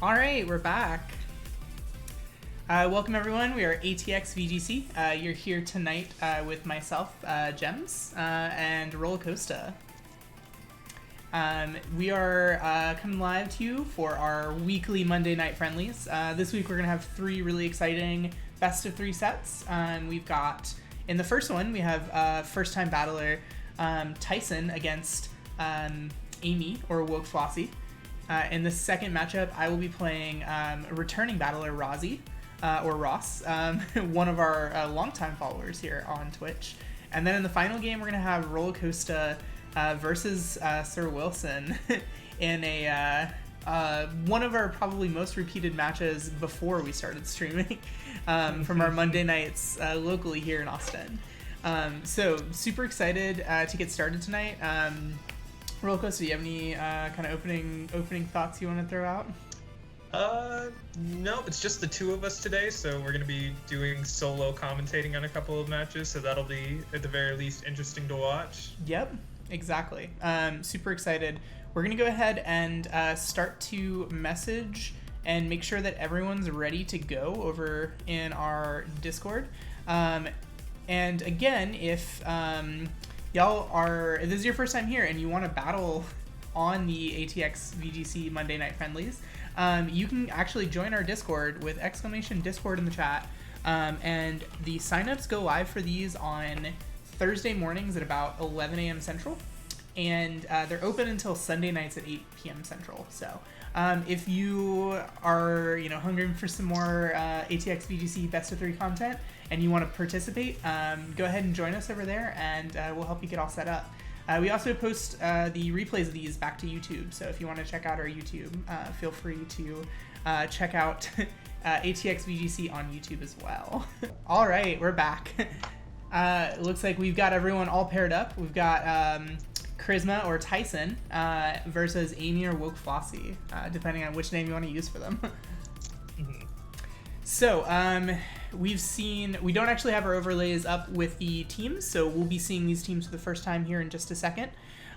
All right, we're back. Welcome everyone. We are ATX VGC. You're here tonight with myself, Gems, and Rollercoaster. We are coming live to you for our weekly Monday night friendlies. This week we're gonna have 3 really exciting best of 3 sets. We've got, in the first one, we have first-time battler Tyson against Amy or Woke Flossie. In the second matchup, I will be playing returning battler Rozzy, or Ross, one of our longtime followers here on Twitch. And then in the final game, we're going to have Rollercoaster versus Sir Wilson in a one of our probably most repeated matches before we started streaming from our Monday nights locally here in Austin. So super excited to get started tonight. Rollercoaster, do you have any kind of opening thoughts you want to throw out? No, it's just the 2 of us today, so we're going to be doing solo commentating on a couple of matches, so that'll be, at the very least, interesting to watch. Yep, exactly. Super excited. We're going to go ahead and start to message and make sure that everyone's ready to go over in our Discord. And again, if this is your first time here and you want to battle on the ATX VGC Monday Night Friendlies, you can actually join our Discord with !Discord in the chat. And the signups go live for these on Thursday mornings at about 11 a.m. Central. And they're open until Sunday nights at 8 p.m. Central. So if you are hungry for some more ATX VGC Best of 3 content and you want to participate, go ahead and join us over there, and we'll help you get all set up. We also post the replays of these back to YouTube, so if you want to check out our YouTube, feel free to check out ATX VGC on YouTube as well. All right, we're back. Looks like we've got everyone all paired up. We've got Charisma or Tyson versus Amy or Woke Flossie, depending on which name you want to use for them. So, we don't actually have our overlays up with the teams, so we'll be seeing these teams for the first time here in just a second.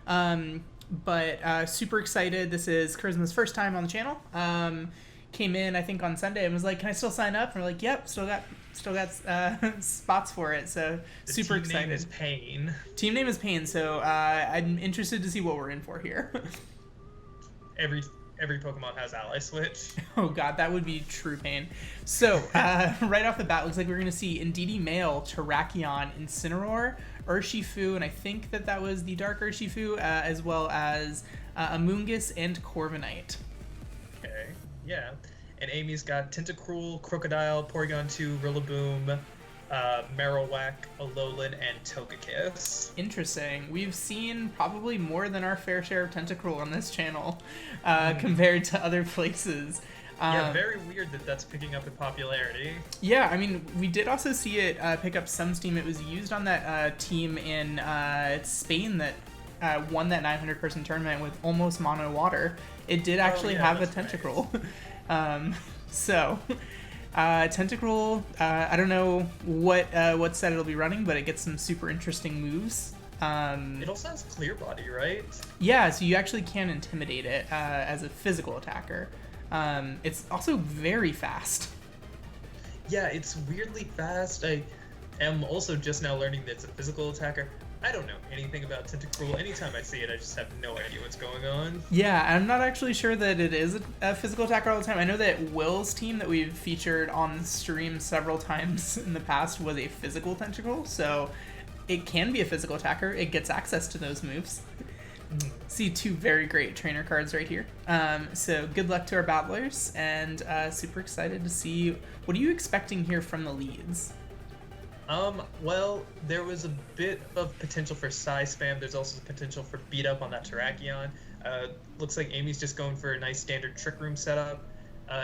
But super excited. This is Charisma's first time on the channel. Came in, I think, on Sunday and was like, "Can I still sign up?" And we're like, "Yep, still got spots for it." So the super team excited. Name is Pain. Team name is Pain. So I'm interested to see what we're in for here. Every Pokemon has ally switch. Oh god, that would be true pain. So, right off the bat, looks like we're going to see Indeedee Male, Terrakion, Incineroar, Urshifu, and I think that was the Dark Urshifu, as well as Amoonguss and Corviknight. Okay, yeah. And Amy's got Tentacruel, Crocodile, Porygon 2, Rillaboom, Marowak, Alolan, and Togekiss. Interesting. We've seen probably more than our fair share of Tentacruel on this channel compared to other places. Yeah, very weird that's picking up in popularity. Yeah, I mean, we did also see it pick up some steam. It was used on that team in Spain that won that 900-person tournament with almost mono water. It did actually have a Tentacruel. Tentacruel, I don't know what set it'll be running, but it gets some super interesting moves. It also has Clear Body, right? Yeah, so you actually can intimidate it as a physical attacker. It's also very fast. Yeah, it's weirdly fast. I am also just now learning that it's a physical attacker. I don't know anything about Tentacruel. Anytime I see it, I just have no idea what's going on. Yeah, I'm not actually sure that it is a physical attacker all the time. I know that Will's team that we've featured on stream several times in the past was a physical Tentacruel, so it can be a physical attacker. It gets access to those moves. See 2 very great trainer cards right here. So good luck to our battlers, and super excited to see. What are you expecting here from the leads? Well, there was a bit of potential for Psy spam. There's also potential for beat up on that Terrakion. Looks like Amy's just going for a nice standard Trick Room setup.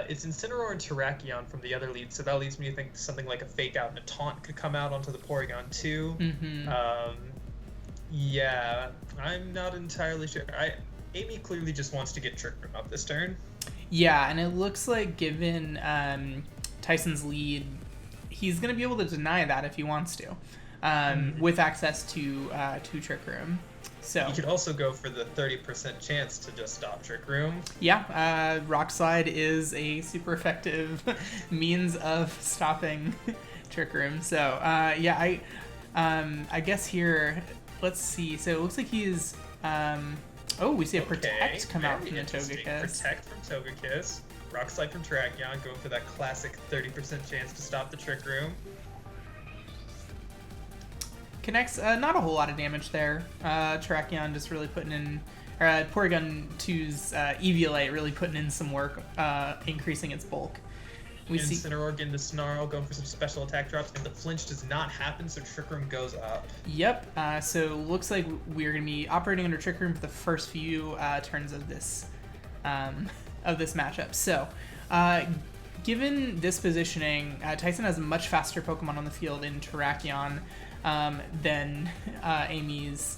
It's Incineroar and Terrakion from the other lead, so that leads me to think something like a Fake Out and a Taunt could come out onto the Porygon too. Yeah, I'm not entirely sure. Amy clearly just wants to get Trick Room up this turn. Yeah, and it looks like given Tyson's lead, he's going to be able to deny that if he wants to, with access to Trick Room. So you could also go for the 30% chance to just stop Trick Room. yeah, Rock Slide is a super effective means of stopping Trick Room. So yeah, I guess here, let's see. So it looks like he's oh, we see a Protect come out from the Togekiss. Protect from Togekiss. Rock Slide from Terrakion, going for that classic 30% chance to stop the Trick Room. Connects, not a whole lot of damage there. Terrakion just really putting in, Porygon 2's Eviolite really putting in some work, increasing its bulk. We see Incineroar getting the Snarl, going for some special attack drops, and the flinch does not happen, so Trick Room goes up. Yep, so looks like we're going to be operating under Trick Room for the first few turns of this matchup. So, given this positioning, Tyson has a much faster Pokemon on the field in Terrakion than Amy's,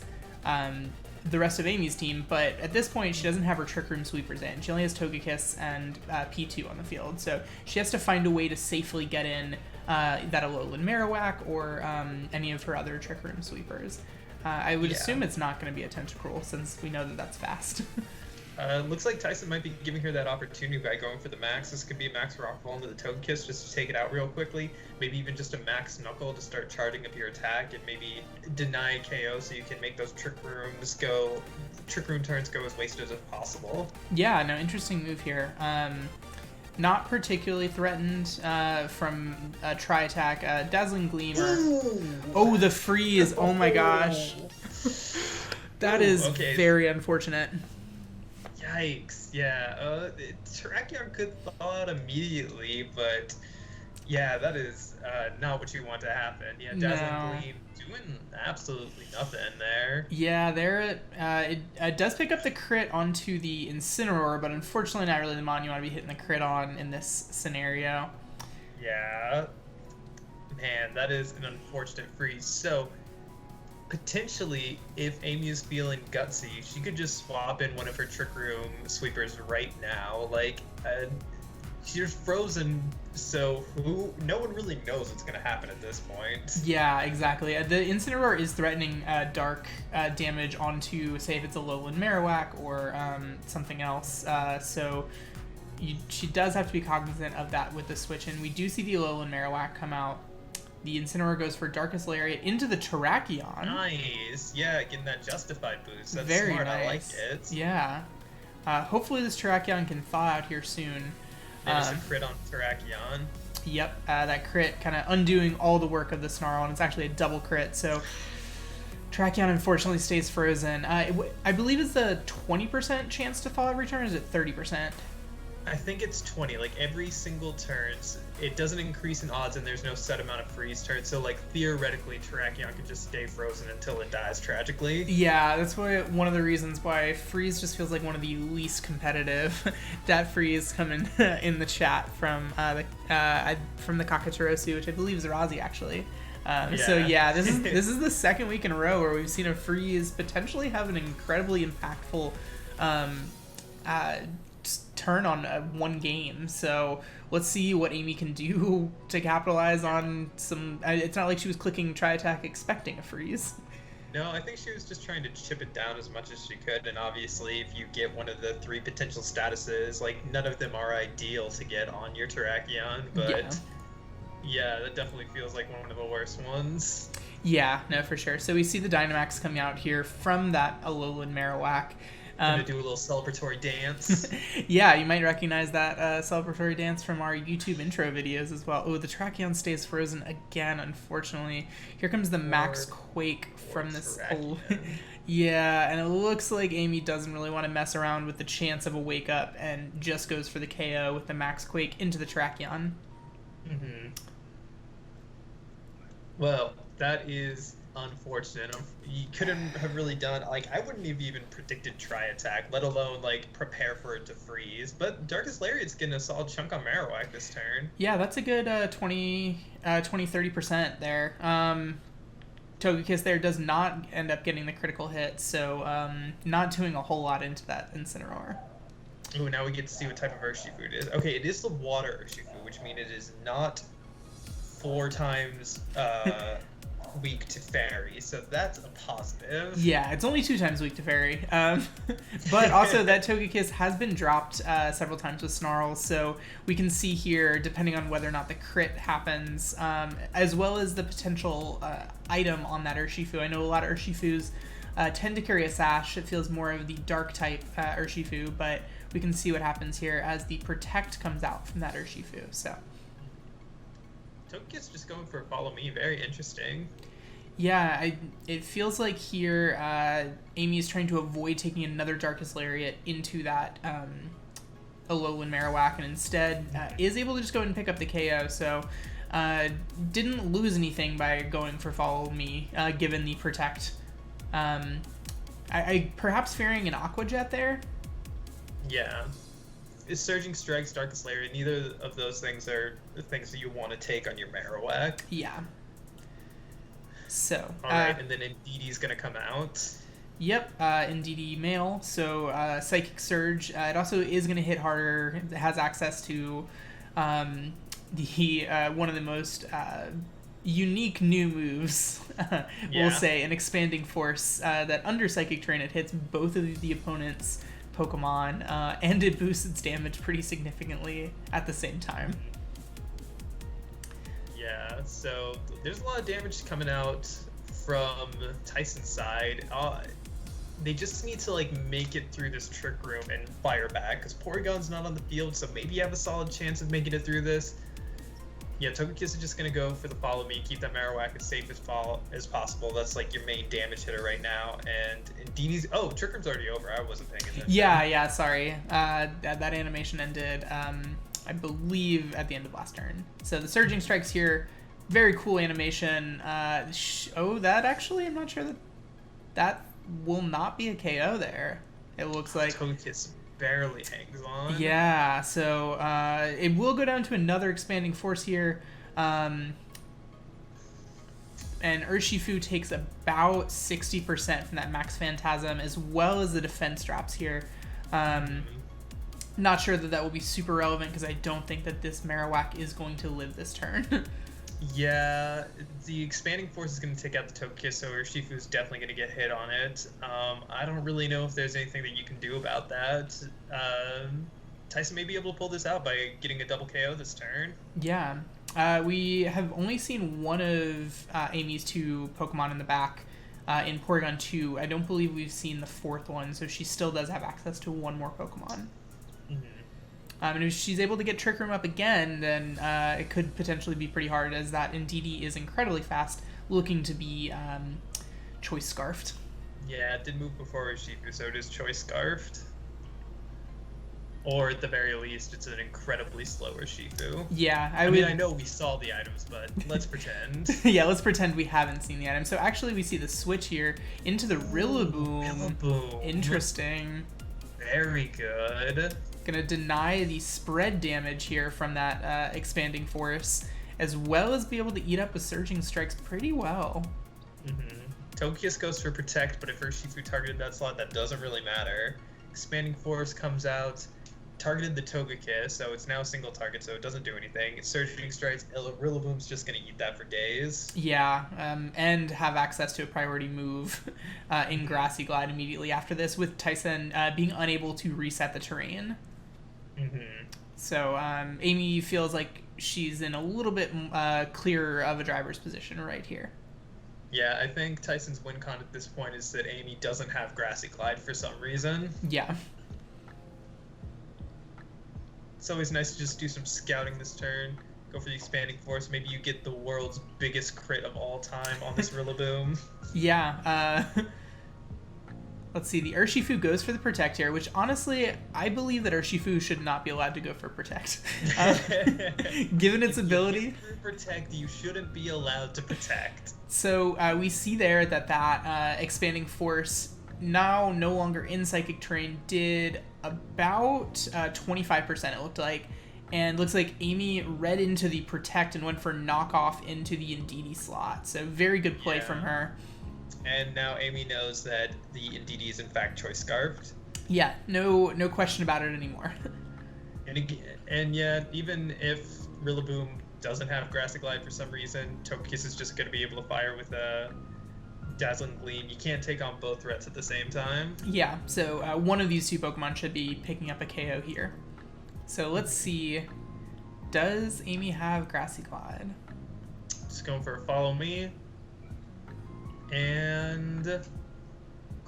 the rest of Amy's team, but at this point she doesn't have her Trick Room sweepers in. She only has Togekiss and P2 on the field, so she has to find a way to safely get in that Alolan Marowak or any of her other Trick Room sweepers. I would assume it's not going to be a Tentacruel, since we know that that's fast. Looks like Tyson might be giving her that opportunity by going for the Max. This could be a Max Rock Ball into the Togekiss just to take it out real quickly. Maybe even just a Max Knuckle to start charging up your attack and maybe deny KO so you can make those Trick Room turns go as wasted as possible. Yeah, no, interesting move here. Not particularly threatened from a Tri-Attack. Dazzling Gleam. Oh, the freeze. Oh my gosh. That is very unfortunate. Yikes, yeah. Terrakion could thaw out immediately, but yeah, that is not what you want to happen. Yeah, Dazzling Gleam doing absolutely nothing there. Yeah, it does pick up the crit onto the Incineroar, but unfortunately not really the mon you want to be hitting the crit on in this scenario. Yeah. Man, that is an unfortunate freeze. So, potentially, if Amy is feeling gutsy, she could just swap in one of her Trick Room sweepers right now. Like, she's frozen, so no one really knows what's going to happen at this point. Yeah, exactly. The Incineroar is threatening dark damage onto, say, if it's a Alolan Marowak or something else. So she does have to be cognizant of that with the switch. And we do see the Alolan Marowak come out. The Incineroar goes for Darkest Lariat into the Terrakion. Nice. Yeah, getting that justified boost. That's very smart. Nice. I like it. Yeah. Hopefully this Terrakion can thaw out here soon. There's a crit on Terrakion. Yep, that crit kind of undoing all the work of the Snarl, and it's actually a double crit, so Terrakion unfortunately stays frozen. I believe it's a 20% chance to thaw every turn, or is it 30%? I think it's 20. Like, every single turn, it doesn't increase in odds, and there's no set amount of freeze turns. So, like, theoretically, Terrakion can just stay frozen until it dies tragically. Yeah, that's one of the reasons why freeze just feels like one of the least competitive. That freeze coming in the chat from the Kakatarosu, which I believe is Razi actually. So yeah, this is the second week in a row where we've seen a freeze potentially have an incredibly impactful turn on one game. So let's see what Amy can do to capitalize on some. It's not like she was clicking Tri-Attack expecting a freeze. No, I think she was just trying to chip it down as much as she could, and obviously if you get one of the 3 potential statuses, like, none of them are ideal to get on your Terrakion, but yeah, that definitely feels like one of the worst ones. Yeah, no, for sure. So we see the Dynamax coming out here from that Alolan Marowak. Gonna do a little celebratory dance. Yeah, you might recognize that celebratory dance from our YouTube intro videos as well. Oh, the Terrakion stays frozen again, unfortunately. Here comes the Max Quake from this. Yeah, and it looks like Amy doesn't really want to mess around with the chance of a wake up and just goes for the KO with the Max Quake into the Terrakion. Mm-hmm. Well, that is unfortunate. You couldn't have really done, like, I wouldn't have even predicted Tri-Attack, let alone, like, prepare for it to freeze. But Darkest Lariat's getting a solid chunk on Marowak this turn. Yeah, that's a good 20-30% there. Togekiss there does not end up getting the critical hit, so not doing a whole lot into that Incineroar. Ooh, now we get to see what type of Urshifu it is. Okay, it is the water Urshifu, which means it is not 4 times weak to fairy, so that's a positive. Yeah, it's only 2 times weak to fairy. But also that Togekiss has been dropped several times with Snarl, so we can see here, depending on whether or not the crit happens, as well as the potential item on that Urshifu. I know a lot of Urshifus tend to carry a sash. It feels more of the dark type Urshifu, but we can see what happens here as the Protect comes out from that Urshifu. So Togekiss just going for Follow Me, very interesting. yeah, it feels like here Amy is trying to avoid taking another Darkest Lariat into that Alolan Marowak, and instead is able to just go ahead and pick up the KO. So didn't lose anything by going for Follow Me, given the Protect. I perhaps fearing an Aqua Jet there. Yeah. Is Surging Strikes, Darkest Lariat, neither of those things are the things that you want to take on your Marowak. Yeah. So. Alright, and then Indeedee's going to come out. Yep, Indeedee male. So Psychic Surge. It also is going to hit harder. It has access to the one of the most unique new moves, we'll say, an Expanding Force that under Psychic Terrain it hits both of the opponent's Pokemon, and it boosts its damage pretty significantly at the same time. Yeah, so there's a lot of damage coming out from Tyson's side. They just need to like make it through this Trick Room and fire back, because Porygon's not on the field, so maybe you have a solid chance of making it through this. Yeah, Togekiss is just going to go for the Follow Me, keep that Marowak as safe as possible. That's like your main damage hitter right now. And Indeedee's... Oh, Trick Room's already over. I wasn't paying attention. Yeah, sorry. That animation ended, I believe, at the end of last turn. So the Surging Strikes here, very cool animation. That actually, I'm not sure that will not be a KO there. It looks like... Togekiss barely hangs on. Yeah, so it will go down to another Expanding Force here. And Urshifu takes about 60% from that Max Phantasm, as well as the defense drops here. Not sure that will be super relevant, because I don't think that this Marowak is going to live this turn. Yeah, the Expanding Force is going to take out the Togekiss, so Urshifu is definitely going to get hit on it. I don't really know if there's anything that you can do about that. Tyson may be able to pull this out by getting a double KO this turn. Yeah. We have only seen one of Amy's 2 Pokemon in the back in Porygon 2. I don't believe we've seen the 4th one, so she still does have access to 1 more Pokemon. And if she's able to get Trick Room up again, then it could potentially be pretty hard, as that Indeedee is incredibly fast, looking to be Choice Scarfed. Yeah, it did move before Urshifu, so it is Choice Scarfed. Or at the very least, it's an incredibly slow Urshifu. Yeah, I mean, I know we saw the items, but let's pretend. Yeah, let's pretend we haven't seen the items. So actually, we see the switch here into the Rillaboom. Rillaboom. Interesting. Very good. Gonna deny the spread damage here from that Expanding Force, as well as be able to eat up with Surging Strikes pretty well. Togekiss goes for Protect, but if Urshifu targeted that slot, that doesn't really matter. Expanding Force comes out, targeted the Togekiss, so it's now a single target, so it doesn't do anything. Surging Strikes, Rillaboom's just gonna eat that for days. Yeah, and have access to a priority move in Grassy Glide immediately after this, with Tyson being unable to reset the terrain. So Amy feels like she's in a little bit clearer of a driver's position right here. Yeah, I think Tyson's win con at this point is that Amy doesn't have Grassy Glide for some reason. Yeah. It's always nice to just do some scouting this turn. Go for the Expanding Force. Maybe you get the world's biggest crit of all time on this Rillaboom. Yeah, let's see, the Urshifu goes for the Protect here, which honestly, I believe that Urshifu should not be allowed to go for Protect. Given its ability. Protect, you shouldn't be allowed to Protect. So we see there that Expanding Force, now no longer in Psychic Terrain, did about 25%, it looked like. And looks like Amy read into the Protect and went for Knockoff into the Indeedee slot. So very good play from her. And now Amy knows that the Indeedee is in fact Choice Scarfed. Yeah, no question about it anymore. And yet, even if Rillaboom doesn't have Grassy Glide for some reason. Togekiss is just going to be able to fire with a Dazzling Gleam. You can't take on both threats at the same time. Yeah, so one of these two Pokemon should be picking up a KO here. So let's see. Does Amy have Grassy Glide? Just going for a Follow Me. And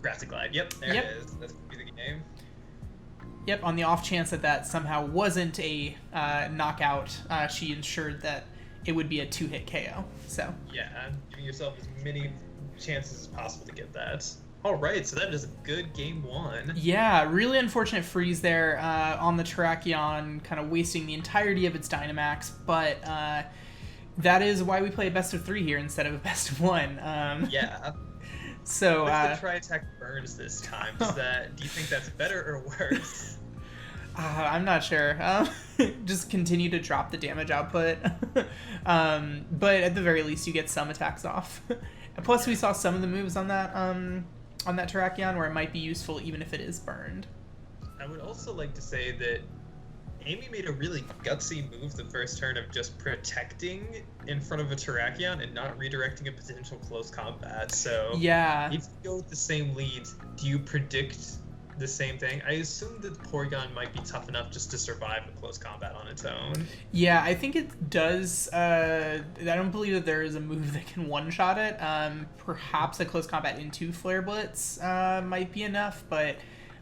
Grassy Glide. Yep, there it is. That's going to be the game. Yep, on the off chance that that somehow wasn't a knockout, she ensured that it would be a 2-hit KO. So yeah, giving yourself as many chances as possible to get that. All right, so that is a good game one. Yeah, really unfortunate freeze there on the Terrakion, kind of wasting the entirety of its Dynamax, but that is why we play a best of 3 here instead of a best of 1. Yeah. So what if the Tri-Attack burns this time? Do you think that's better or worse? I'm not sure. Just continue to drop the damage output. But at the very least, you get some attacks off. Plus, we saw some of the moves on that Terrakion where it might be useful even if it is burned. I would also like to say that Amy made a really gutsy move the first turn of just protecting in front of a Terrakion and not redirecting a potential close combat. So yeah, if you go with the same leads, do you predict the same thing? I assume that Porygon might be tough enough just to survive a close combat on its own. Yeah, I think it does. I don't believe that there is a move that can one-shot it. Perhaps a close combat into Flare Blitz might be enough, but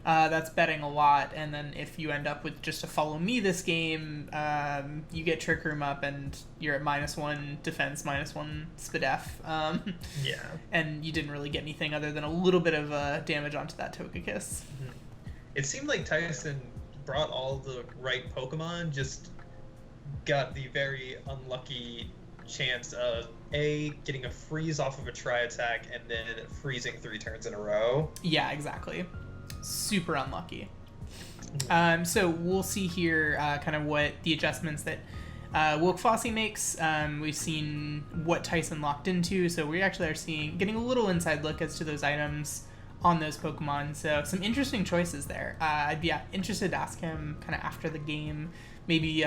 that's betting a lot. And then if you end up with just a Follow Me this game, you get Trick Room up and you're at -1 defense, -1 SPDEF. Yeah. And you didn't really get anything other than a little bit of damage onto that Togekiss. It seemed like Tyson brought all the right Pokemon, just got the very unlucky chance of getting a freeze off of a Tri-Attack and then freezing 3 turns in a row. Yeah, exactly. Super unlucky. So we'll see here kind of what the adjustments that Wilk Fossey makes. We've seen what Tyson locked into, so we actually are getting a little inside look as to those items on those Pokemon. So some interesting choices there. I'd be interested to ask him kind of after the game maybe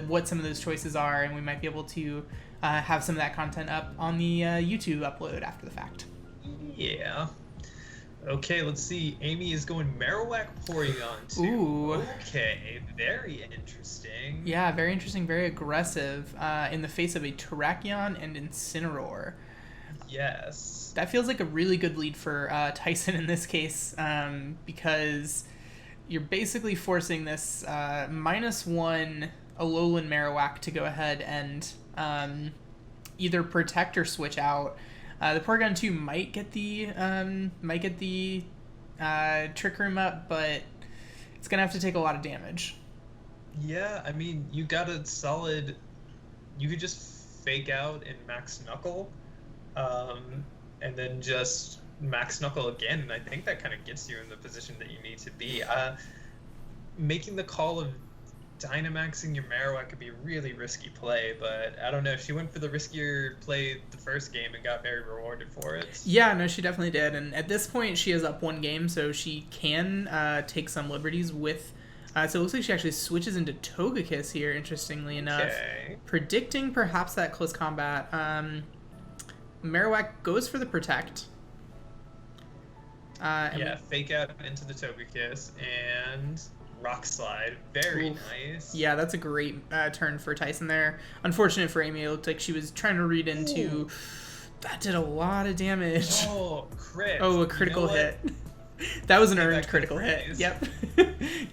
what some of those choices are, and we might be able to have some of that content up on the YouTube upload after the fact. Yeah. Okay, let's see. Amy is going Marowak Porygon too. Ooh. Okay, very interesting. Yeah, very interesting, very aggressive in the face of a Terrakion and Incineroar. Yes. That feels like a really good lead for Tyson in this case, because you're basically forcing this -1 Alolan Marowak to go ahead and either protect or switch out. The Porygon 2 might get the Trick Room up, but it's gonna have to take a lot of damage. Yeah, I mean, you got a solid. You could just fake out and Max Knuckle, and then just Max Knuckle again, and I think that kind of gets you in the position that you need to be. Making the call of Dynamaxing your Marowak could be a really risky play, but I don't know. She went for the riskier play the first game and got very rewarded for it. Yeah, no, she definitely did. And at this point, she is up 1 game, so she can take some liberties with... so it looks like she actually switches into Togekiss here, interestingly enough. Okay. Predicting perhaps that close combat. Marowak goes for the Protect. Fake out into the Togekiss and... Rock Slide. Very nice. Yeah, that's a great turn for Tyson there. Unfortunate for Amy, it looked like she was trying to read into... Ooh. That did a lot of damage. Oh, crit. Oh, a critical hit. That was an earned critical hit. Yep.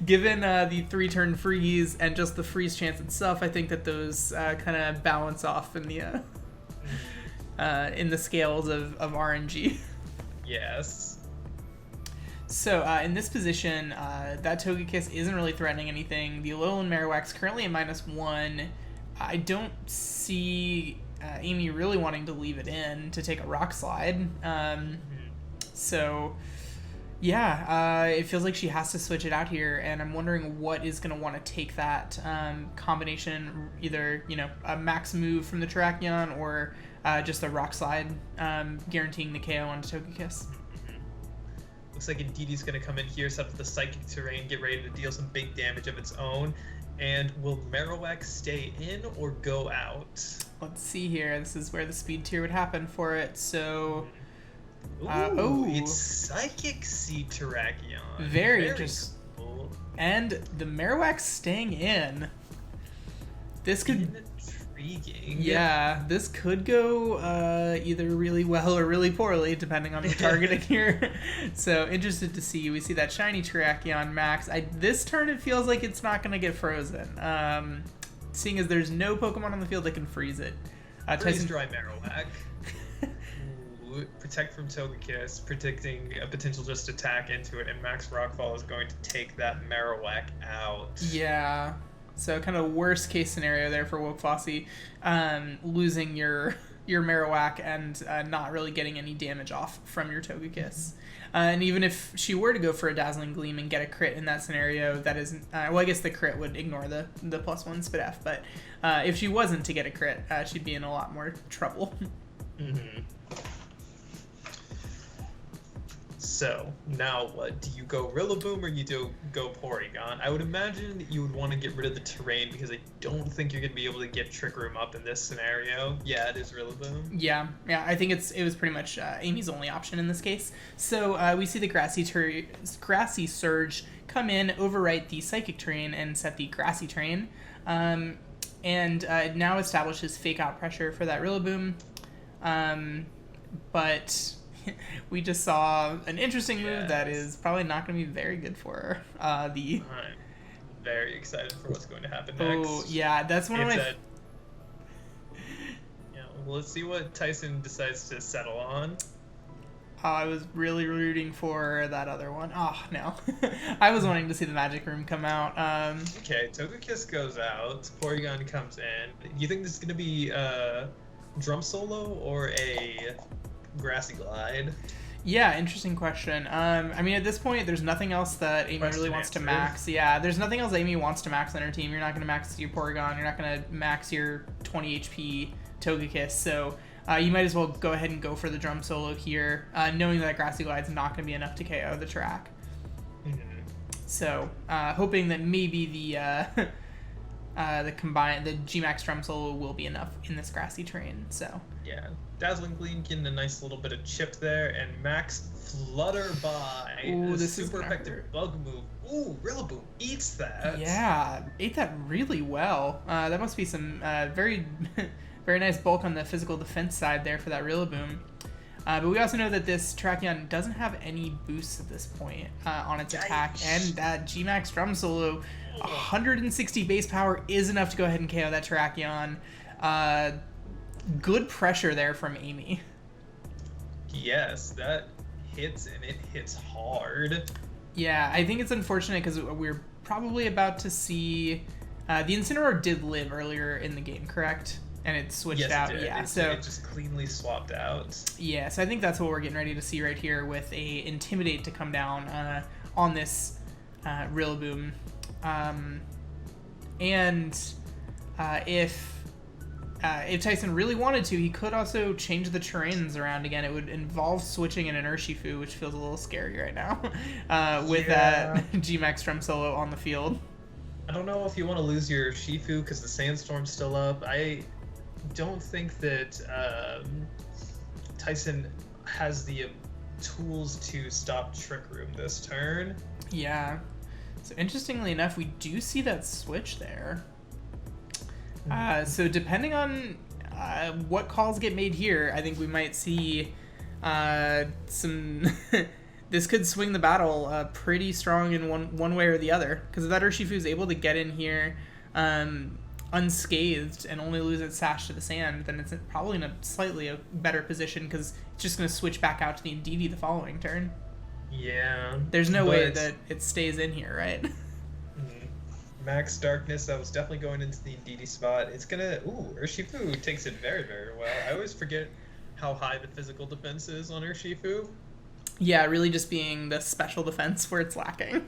Given the 3-turn freeze and just the freeze chance itself, I think that those kind of balance off in the scales of RNG. Yes. So in this position, that Togekiss isn't really threatening anything. The Alolan Marowak's currently at -1. I don't see Amy really wanting to leave it in to take a Rock Slide. So, yeah, it feels like she has to switch it out here, and I'm wondering what is going to want to take that combination, either, a max move from the Terrakion or just a Rock Slide, guaranteeing the KO onto Togekiss. Looks like Indeedee is going to come in here, set up the Psychic Terrain, get ready to deal some big damage of its own. And will Marowak stay in or go out? Let's see here. This is where the speed tier would happen for it. So, It's Psychic Sea Terrakion. very interesting. Cool. And the Marowak staying in. This could... Intriguing. Yeah, this could go either really well or really poorly, depending on the targeting here. So, interested to see. We see that shiny Terrakion max. This turn, it feels like it's not going to get frozen. Seeing as there's no Pokemon on the field that can freeze it. Freeze Dry Marowak. Ooh, protect from Togekiss, predicting a potential just attack into it, and Max Rockfall is going to take that Marowak out. Yeah. So kind of worst case scenario there for Woke Fossey, losing your Marowak and not really getting any damage off from your Togekiss. And even if she were to go for a Dazzling Gleam and get a crit in that scenario, that isn't... well, I guess the crit would ignore the +1 Spidef, but if she wasn't to get a crit, she'd be in a lot more trouble. Mm-hmm. So, now what? Do you go Rillaboom or you go Porygon? I would imagine that you would want to get rid of the terrain because I don't think you're going to be able to get Trick Room up in this scenario. Yeah, it is Rillaboom. Yeah, I think it was pretty much Amy's only option in this case. So we see the Grassy Surge come in, overwrite the Psychic Terrain, and set the Grassy Terrain. And it now establishes Fake Out pressure for that Rillaboom. But... we just saw an interesting move that is probably not going to be very good for her. I'm very excited for what's going to happen next. Oh, yeah, that's one of my... well, let's see what Tyson decides to settle on. I was really rooting for that other one. Oh, no. I was wanting to see the Magic Room come out. Okay, Togekiss goes out. Porygon comes in. Do you think this is going to be Drum Solo or a... Grassy Glide? Yeah, interesting question. I mean, at this point, there's nothing else that Amy really wants to max. Yeah, there's nothing else Amy wants to max on her team. You're not going to max your Porygon. You're not going to max your 20 HP Togekiss. So you might as well go ahead and go for the Drum Solo here, knowing that Grassy Glide's not going to be enough to KO the track. Mm-hmm. So hoping that maybe the G-Max Drum Solo will be enough in this grassy terrain. So yeah, Dazzling Gleam getting a nice little bit of chip there, and Max Flutterby. Ooh, this super effective bug move. Ooh, Rillaboom eats that. Yeah, ate that really well. That must be some very, very nice bulk on the physical defense side there for that Rillaboom. But we also know that this Terrakion doesn't have any boosts at this point on its attack, and that G-Max Drum Solo, 160 base power is enough to go ahead and KO that Terrakion. Good pressure there from Amy. Yes, that hits, and it hits hard. Yeah, I think it's unfortunate because we're probably about to see... the Incineroar did live earlier in the game, correct? And it switched out. It did. Yeah, it just cleanly swapped out. Yeah, so I think that's what we're getting ready to see right here with a Intimidate to come down on this Rillaboom. If Tyson really wanted to, he could also change the terrains around again. It would involve switching in an Urshifu, which feels a little scary right now, with that G-Max Drum Solo on the field. I don't know if you want to lose your Shifu because the Sandstorm's still up. I don't think that Tyson has the tools to stop Trick Room this turn. Yeah. So interestingly enough, we do see that switch there. So depending on what calls get made here, I think we might see some... This could swing the battle pretty strong in one way or the other. Because if that Urshifu is able to get in here unscathed and only lose its sash to the sand, then it's probably in a slightly better position because it's just going to switch back out to the Indeedee the following turn. Yeah. There's no way that it stays in here, right? Max Darkness, that was definitely going into the Indeedee spot. It's gonna... Ooh, Urshifu takes it very, very well. I always forget how high the physical defense is on Urshifu. Yeah, really just being the special defense where it's lacking.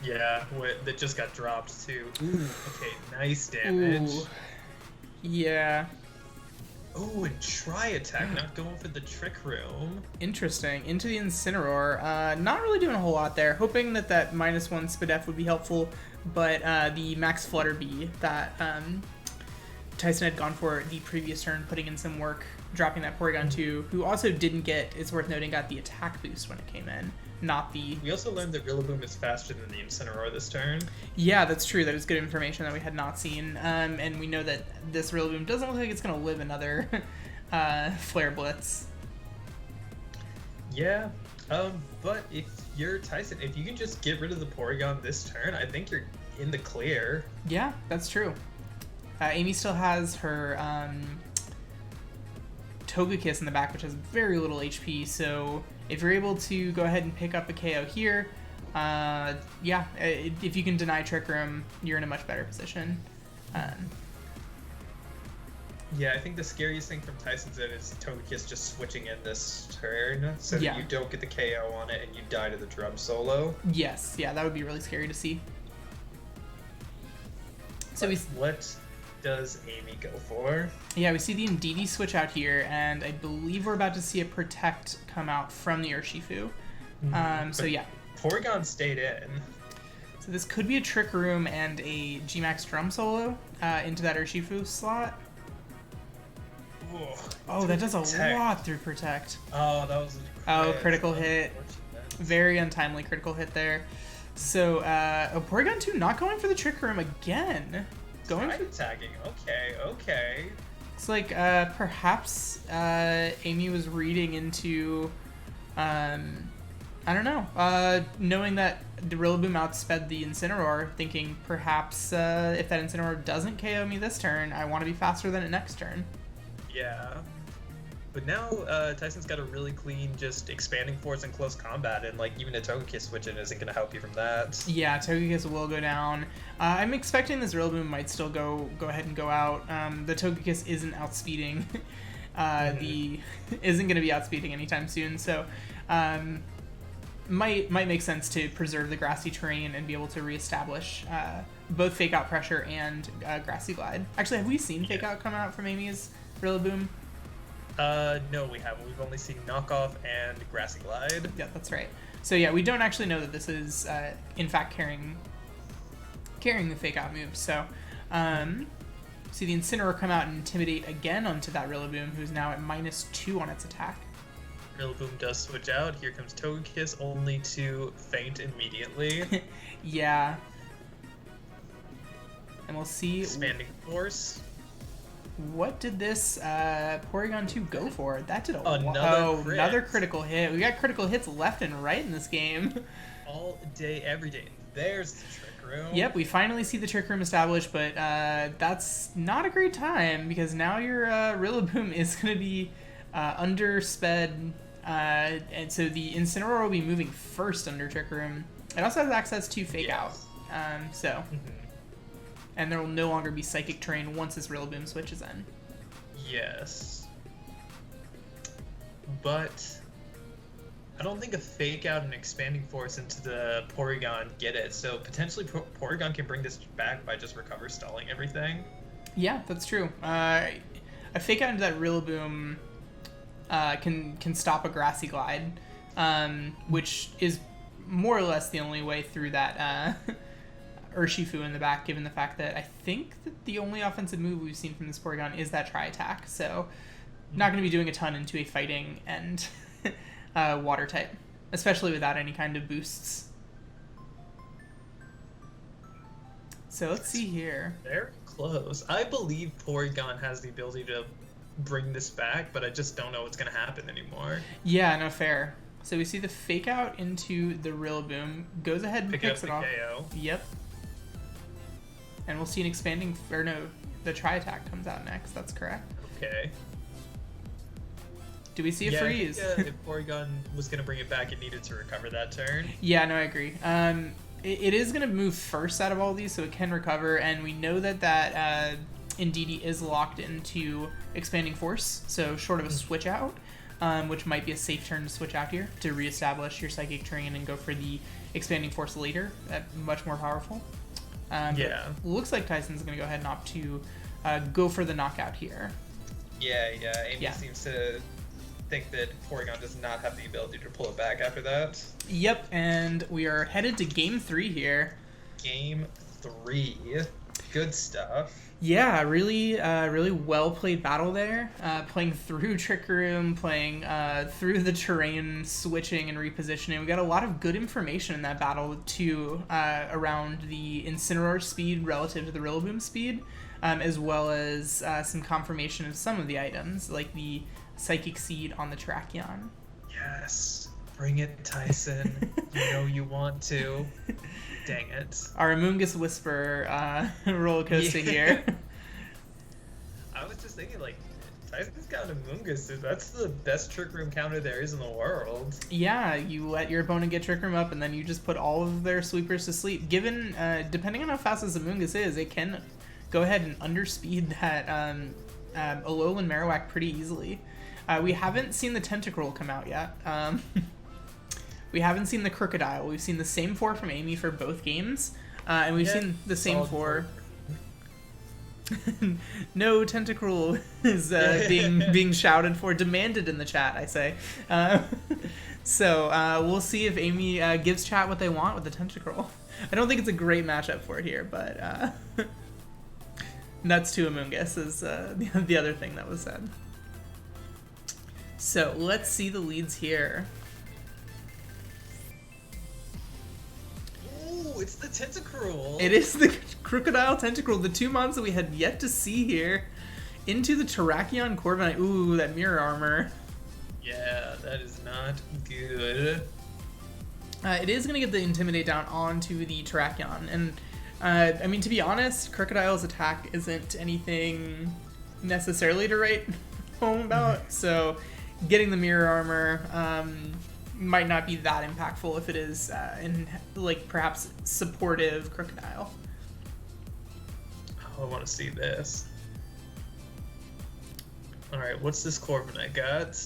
Yeah, that just got dropped too. Ooh, okay, nice damage. Ooh. Yeah. Oh, and try attack, not going for the Trick Room. Interesting. Into the Incineroar. Not really doing a whole lot there. Hoping that -1 Spadef would be helpful. but the Max Flutter Bee that Tyson had gone for the previous turn, putting in some work, dropping that Porygon 2, who also didn't get, it's worth noting, got the attack boost when it came in, not the... We also learned that Rillaboom is faster than the Incineroar this turn. Yeah, that's true. That is good information that we had not seen. And we know that this Rillaboom doesn't look like it's going to live another Flare Blitz. Yeah, but if you're Tyson, if you can just get rid of the Porygon this turn, I think you're in the clear. Yeah, that's true. Amy still has her Togekiss in the back, which has very little HP, so if you're able to go ahead and pick up a KO here, yeah, if you can deny Trick Room, you're in a much better position. Yeah, I think the scariest thing from Tyson's end is Togekiss just switching in this turn so that you don't get the KO on it and you die to the drum solo. Yes, yeah, that would be really scary to see. So what does Amy go for? Yeah, we see the Indeedee switch out here, and I believe we're about to see a Protect come out from the Urshifu. So yeah. Porygon stayed in. So this could be a Trick Room and a G-Max Drum Solo into that Urshifu slot. Oh, that does a lot through Protect. Oh, that was a critical hit. Very untimely critical hit there. So, Porygon 2 not going for the Trick Room again. Going for tagging. Okay. Looks like perhaps Amy was reading into, I don't know, knowing that the Rillaboom outsped the Incineroar, thinking perhaps if that Incineroar doesn't KO me this turn, I want to be faster than it next turn. Yeah. But now Tyson's got a really clean just expanding force in close combat, and like even a Togekiss switch in isn't going to help you from that. Yeah, Togekiss will go down. I'm expecting this Rillaboom might still go ahead and go out. The Togekiss isn't outspeeding. Isn't going to be outspeeding anytime soon, so might make sense to preserve the grassy terrain and be able to reestablish both Fake Out Pressure and Grassy Glide. Actually, have we seen Fake Out come out from Amy's Rillaboom? No, we haven't. We've only seen Knockoff and Grassy Glide. Yeah, that's right. So yeah, we don't actually know that this is, in fact, carrying the Fake Out move. So, see the Incineroar come out and Intimidate again onto that Rillaboom, who's now at -2 on its attack. Rillaboom does switch out. Here comes Togekiss, only to faint immediately. Yeah. And we'll see... Expanding Force. What did this Porygon 2 go for? That did another critical hit. We got critical hits left and right in this game. All day, every day. There's the Trick Room. Yep, we finally see the Trick Room established, but that's not a great time because now your Rillaboom is going to be undersped, and so the Incineroar will be moving first under Trick Room. It also has access to Fake Out, and there will no longer be Psychic Terrain once this Rillaboom switches in. Yes. But I don't think a Fake Out and Expanding Force into the Porygon get it, so potentially Porygon can bring this back by just recover stalling everything. Yeah, that's true. A Fake Out into that Rillaboom can stop a Grassy Glide, which is more or less the only way through that Urshifu in the back, given the fact that I think that the only offensive move we've seen from this Porygon is that Tri-Attack, so not going to be doing a ton into a Fighting and Water type, especially without any kind of boosts. So let's see here. Very close. I believe Porygon has the ability to bring this back, but I just don't know what's going to happen anymore. Yeah, no, fair. So we see the Fake Out into the Rillaboom, goes ahead and picks it off. KO. Yep. And we'll see an expanding, or no, the Tri-Attack comes out next. That's correct. Okay. Do we see a freeze? I think, if Porygon was going to bring it back, it needed to recover that turn. Yeah, no, I agree. It is going to move first out of all these, so it can recover, and we know that Indeedee is locked into Expanding Force, so short of a switch out, which might be a safe turn to switch out here to reestablish your Psychic Terrain and go for the Expanding Force later. Much more powerful. Yeah. Looks like Tyson's going to go ahead and opt to go for the knockout here. Yeah. Amy seems to think that Porygon does not have the ability to pull it back after that. Yep, and we are headed to Game 3 here. Game 3. Good stuff. Yeah, really, really well played battle there. Playing through Trick Room, playing through the terrain, switching and repositioning. We got a lot of good information in that battle too, around the Incineroar speed relative to the Rillaboom speed, as well as some confirmation of some of the items, like the Psychic Seed on the Terrakion. Yes, bring it, Tyson. You know you want to. Dang it. Our Amoonguss Whisper roller coaster here. I was just thinking, like, Tyson's got Amoonguss. That's the best Trick Room counter there is in the world. Yeah, you let your opponent get Trick Room up, and then you just put all of their sweepers to sleep. Given, depending on how fast this Amoonguss is, it can go ahead and underspeed that Alolan Marowak pretty easily. We haven't seen the Tentacruel come out yet. We haven't seen the Crocodile. We've seen the same 4 from Amy for both games, and we've seen the same 4. No Tentacruel is being shouted for, demanded in the chat, I say. So we'll see if Amy gives chat what they want with the Tentacruel. I don't think it's a great matchup for it here, but nuts to Amoonguss is the other thing that was said. So let's see the leads here. It's the Tentacruel. It is the Crocodile Tentacruel, the 2 mons that we had yet to see here. Into the Terrakion Corviknight. Ooh, that mirror armor. Yeah, that is not good. It is going to get the Intimidate down onto the Terrakion. And, I mean, to be honest, Crocodile's attack isn't anything necessarily to write home about. So, getting the mirror armor might not be that impactful if it is in, like, perhaps supportive Crocodile. Oh, I want to see this. Alright, what's this Corviknight got?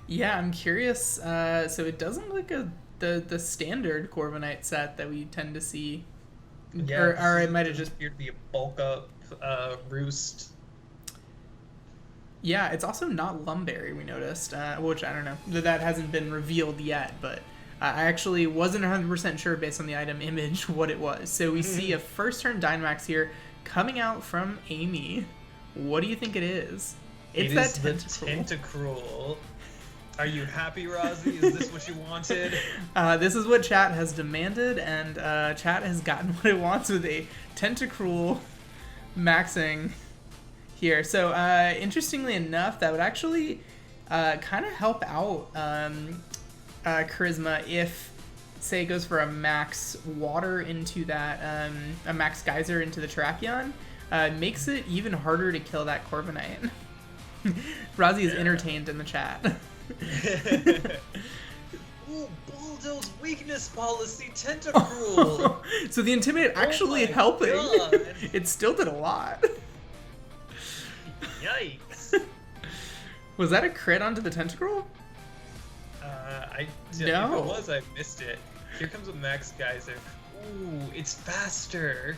Yeah, I'm curious. So it doesn't look like the standard Corviknight set that we tend to see. Yeah, or it might have just appeared to be a bulk up Roost. Yeah, it's also not Lumberry, we noticed, which I don't know. That hasn't been revealed yet, but I actually wasn't 100% sure based on the item image what it was. So we see a first turn Dynamax here coming out from Amy. What do you think it is? It's that Tentacruel. Are you happy, Rozzy? Is this what you wanted? This is what chat has demanded, and chat has gotten what it wants with a Tentacruel maxing here. So, interestingly enough, that would actually kind of help out Charisma if, say, it goes for a max water into that, a max geyser into the Terrakion. Makes it even harder to kill that Corviknight. Rozzy is entertained in the chat. Ooh, Bulldo's weakness policy, Tentacruel! So the Intimidate actually helping. It still did a lot. Yikes. Was that a crit onto the Tentacruel? If it was, I missed it. Here comes a Max Geyser. Ooh, it's faster.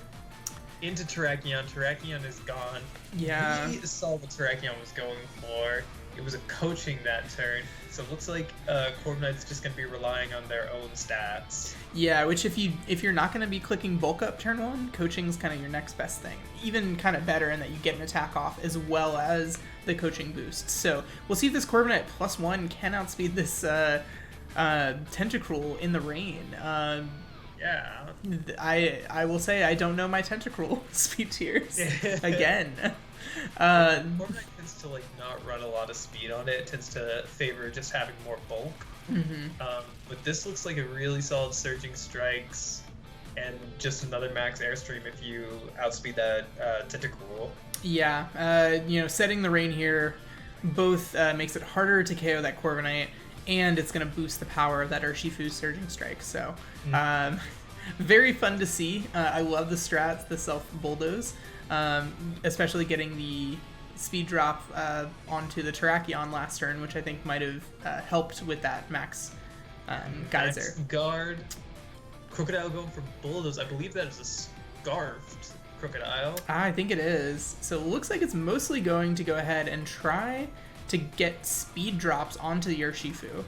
Into Terrakion. Terrakion is gone. Yeah. We saw what Terrakion was going for. It was a coaching that turn. So it looks like Corviknight's just going to be relying on their own stats. Yeah, which if you're not going to be clicking bulk up turn 1, coaching's kind of your next best thing. Even kind of better in that you get an attack off as well as the coaching boost. So we'll see if this Corviknight +1 can outspeed this Tentacruel in the rain. Yeah. I will say I don't know my Tentacruel speed tiers again. Corviknight tends to not run a lot of speed on it. It tends to favor just having more bulk. Mm-hmm. But this looks like a really solid Surging Strikes and just another max Airstream if you outspeed that Tentacruel. Yeah, setting the rain here both makes it harder to KO that Corviknight, and it's going to boost the power of that Urshifu's Surging Strike. So, very fun to see. I love the strats, the self-bulldoze, especially getting the speed drop onto the Terrakion last turn, which I think might have helped with that max geyser. Max guard. Crocodile going for bulldoze. I believe that is a scarfed Crocodile. I think it is. So it looks like it's mostly going to go ahead and try to get speed drops onto the Urshifu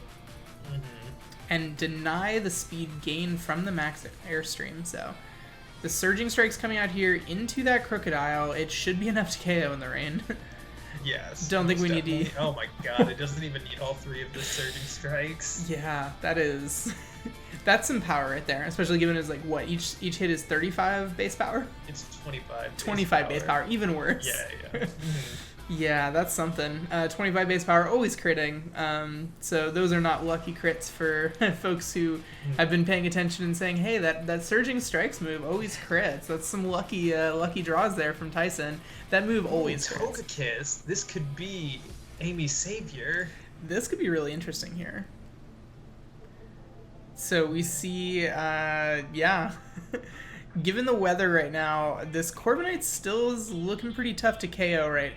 and deny the speed gain from the max Airstream. So The Surging Strike's coming out here into that Crocodile. It should be enough to KO in the rain. Yes. Don't think we need to... Oh my god, it doesn't even need all 3 of the Surging Strikes. Yeah, that is... That's some power right there, especially given it's like, what, each hit is 35 base power? It's 25 25 base power, even worse. Yeah. Yeah, that's something. 25 base power, always critting. So those are not lucky crits for folks who have been paying attention and saying, hey, that Surging Strikes move always crits. That's some lucky draws there from Tyson. That move always crits. Togekiss, this could be Amy's savior. This could be really interesting here. So we see, yeah. Given the weather right now, this Corviknight still is looking pretty tough to KO right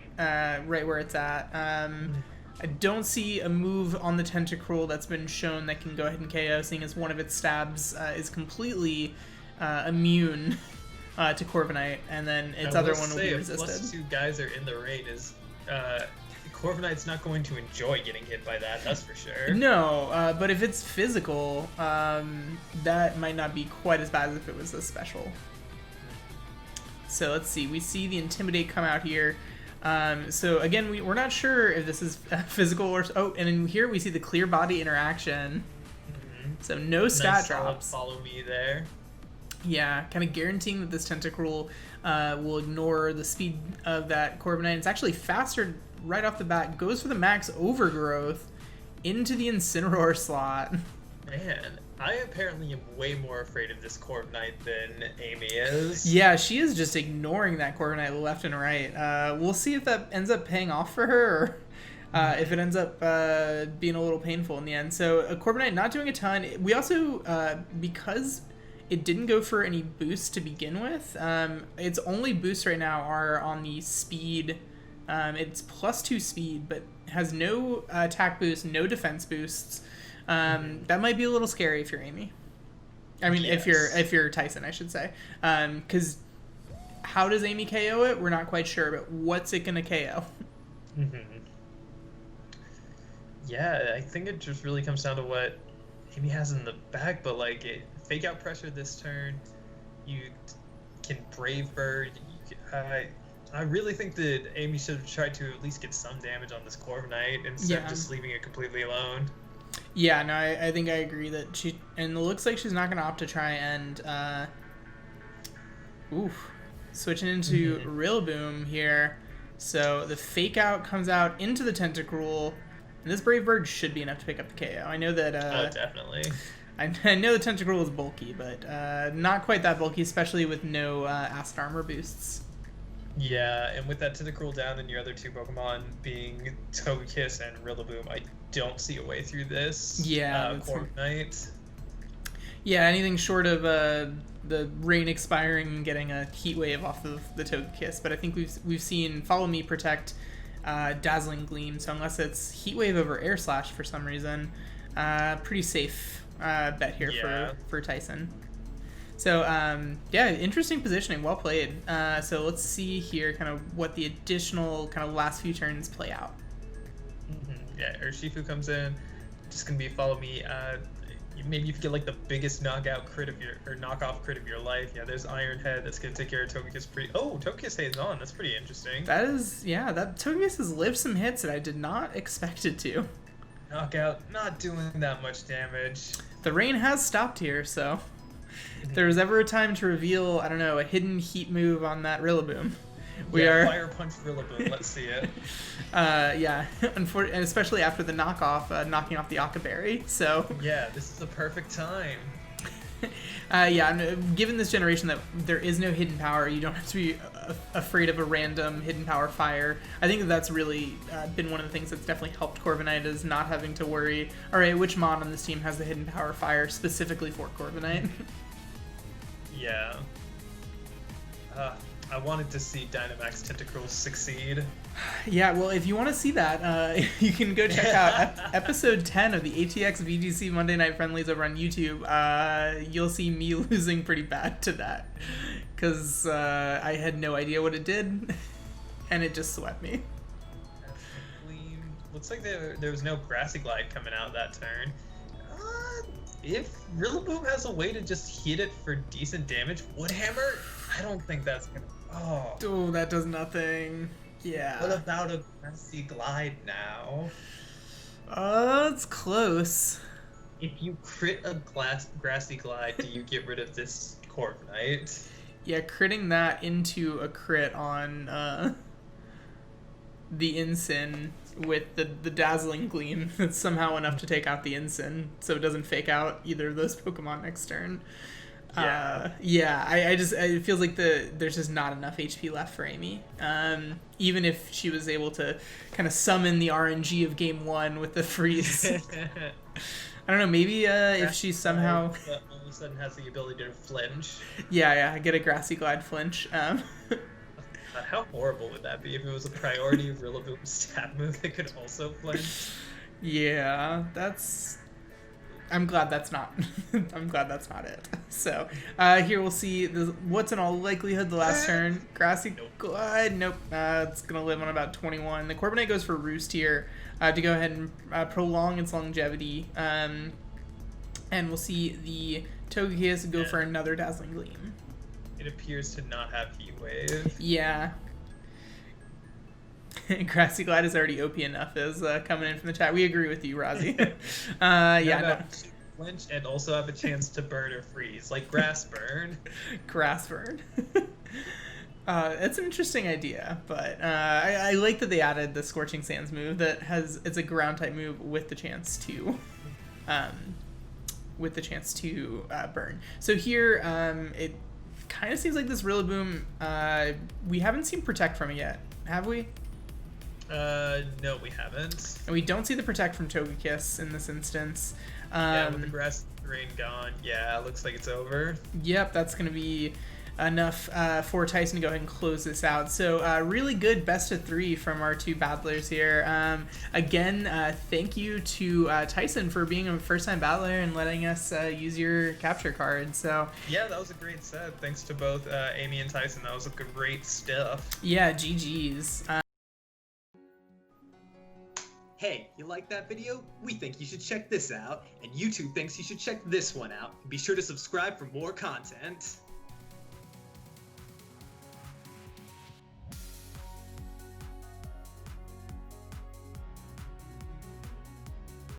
where it's at. I don't see a move on the Tentacruel that's been shown that can go ahead and KO, seeing as one of its stabs is completely immune to Corviknight, and then its other one will be resisted. Plus 2 guys are in the rain is Corviknight's not going to enjoy getting hit by that, that's for sure. No, but if it's physical, that might not be quite as bad as if it was a special. So let's see. We see the Intimidate come out here. So again, we're not sure if this is physical or... Oh, and in here we see the clear body interaction. So no stat drops. Follow me there. Yeah, kind of guaranteeing that this Tentacruel will ignore the speed of that Corviknight. It's actually faster right off the bat. Goes for the max overgrowth into the Incineroar slot. Man, I apparently am way more afraid of this Corviknight than Amy is. Yeah, she is just ignoring that Corviknight left and right. We'll see if that ends up paying off for her, or if it ends up being a little painful in the end. So Corviknight not doing a ton. We also, because it didn't go for any boosts to begin with, its only boosts right now are on the speed. It's +2 speed, but has no attack boost, no defense boosts. That might be a little scary if you're Amy. I mean, yes. if you're Tyson, I should say. Because how does Amy KO it? We're not quite sure, but what's it gonna KO? Yeah, I think it just really comes down to what Amy has in the back, but like fake out pressure this turn, you can Brave Bird. I really think that Amy should have tried to at least get some damage on this Corviknight instead of just leaving it completely alone. Yeah, no, I think I agree that she... And it looks like she's not going to opt to try and... switching into Rillaboom here. So the Fake Out comes out into the Tentacruel. And this Brave Bird should be enough to pick up the KO. I know that... oh, definitely. I know the Tentacruel is bulky, but not quite that bulky, especially with no Acid Armor boosts. Yeah, and with that Tentacruel down and your other 2 Pokemon being Togekiss and Rillaboom, I don't see a way through this. Yeah, Corviknight. Yeah, anything short of the rain expiring and getting a Heat Wave off of the Togekiss, but I think we've seen Follow Me protect Dazzling Gleam, so unless it's Heat Wave over Air Slash for some reason, pretty safe bet here for Tyson. So, yeah, interesting positioning. Well played. So let's see here kind of what the additional kind of last few turns play out. Yeah, Urshifu comes in. Just going to be Follow Me. Maybe you could get like the biggest knockout crit of or knockoff crit of your life. Yeah, there's Iron Head. That's going to take care of Togekiss Togekiss stays on. That's pretty interesting. That is, yeah, that Togekiss has lived some hits that I did not expect it to. Knockout, not doing that much damage. The rain has stopped here, so... If there was ever a time to reveal, I don't know, a hidden heat move on that Rillaboom, Fire Punch Rillaboom. Let's see it. Yeah, and especially after the knockoff, knocking off the Akaberry. So yeah, this is the perfect time. Yeah, given this generation that there is no hidden power, you don't have to be afraid of a random hidden power fire. I think that's really been one of the things that's definitely helped Corviknight, is not having to worry, all right, which mod on this team has the hidden power fire specifically for Corviknight. Yeah. I wanted to see Dynamax Tentacruel succeed. Yeah, well, if you want to see that, you can go check out episode 10 of the ATX VGC Monday Night Friendlies over on YouTube. You'll see me losing pretty bad to that, because I had no idea what it did, and it just swept me. Looks like there was no Grassy Glide coming out that turn. if Rillaboom has a way to just hit it for decent damage, Woodhammer, I don't think that's gonna. Oh, that does nothing. Yeah. What about a Grassy Glide now? It's close. If you crit a Grassy Glide, do you get rid of this Corviknight? Yeah, critting that into a crit on the Ensign with the Dazzling Gleam, that's somehow enough to take out the Ensign, so it doesn't fake out either of those Pokemon next turn. It feels like there's just not enough HP left for Amy. Even if she was able to kind of summon the RNG of game 1 with the freeze. I don't know, maybe if she somehow... all of a sudden has the ability to flinch. Yeah, get a Grassy Glide flinch. How horrible would that be if it was a priority Rillaboom stat move that could also flinch? Yeah, I'm glad that's not. I'm glad that's not it. So here we'll see what's in all likelihood the last turn. Grassy Glide. Nope. It's gonna live on about 21. The Corviknight goes for Roost here to go ahead and prolong its longevity. And we'll see the Togekiss go for another Dazzling Gleam. It appears to not have Heat Wave. Yeah. Grassy Glide is already OP enough, is coming in from the chat. We agree with you, Rozzy. No. Flinch and also have a chance to burn or freeze, like Grass Burn. Grass Burn. It's an interesting idea, but I like that they added the Scorching Sands move it's a ground type move with the chance to burn. So here it kind of seems like this Rillaboom, we haven't seen Protect from it yet, have we? No, we haven't. And we don't see the Protect from Togekiss in this instance. With the Grass Drain gone, it looks like it's over. Yep, that's going to be enough for Tyson to go ahead and close this out. So really good best of 3 from our two battlers here. Again, thank you to Tyson for being a first-time battler and letting us use your capture card. So yeah, that was a great set. Thanks to both Amy and Tyson. That was a great stuff. Yeah, GG's. Hey, you like that video? We think you should check this out, and YouTube thinks you should check this one out. Be sure to subscribe for more content.